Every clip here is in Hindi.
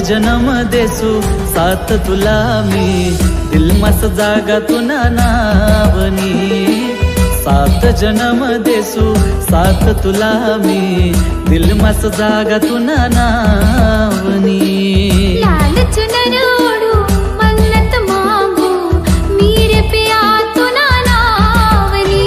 जन्म देसू साथ तुला मी, दिल मस जागा तुना नावनी। 7 जन्म देसू साथ तुला मी, दिल मस जागा तुना नावनी। लाल चुनर ओढू मन्नत मागू, मीरे पिया तुना नावनी।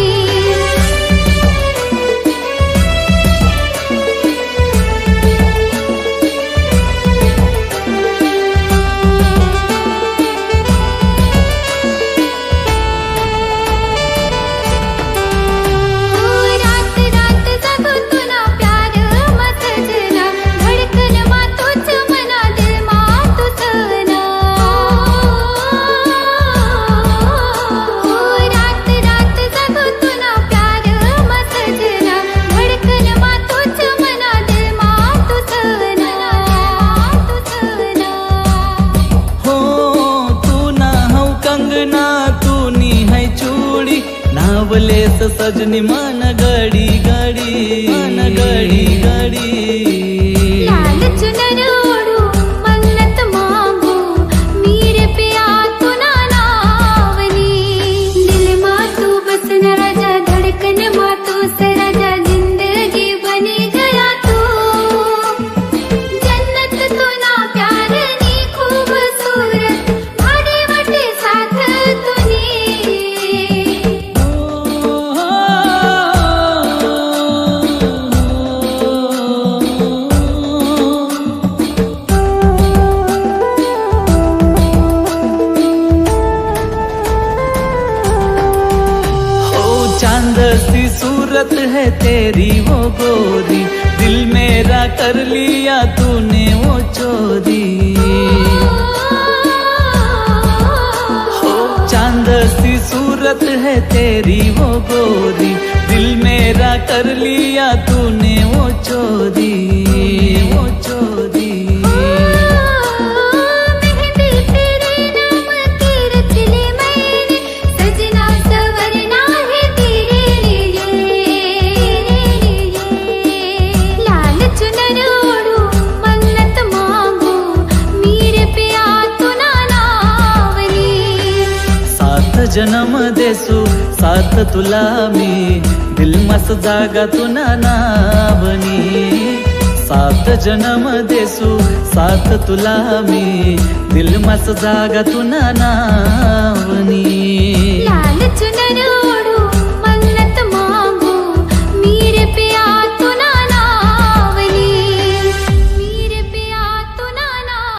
नावलेस सजनी मन गडी गडी, मन गडी गडी। लाल चुनर ओढू मन्नत मागू, मीरे पिया तुना नावनी। दिल मा तू बसन राजा, धड़कन मा तू सराजा, जिंदगी बनी गया तू। जन्नत तुना प्यार नी खूबसूरत, भाडे वटे साथ तुनी। चांद सी सूरत है तेरी वो गोरी, दिल मेरा कर लिया तूने वो चोरी। हो चांद सी सूरत है तेरी वो गोरी, दिल मेरा कर लिया तूने वो चोरी, वो चोरी। जन्म देसू साथ तुला मी, दिल मस जागा तुना नावनी। 7 जन्म देसू साथ तुला मी, दिल मस जागा तुना नावनी।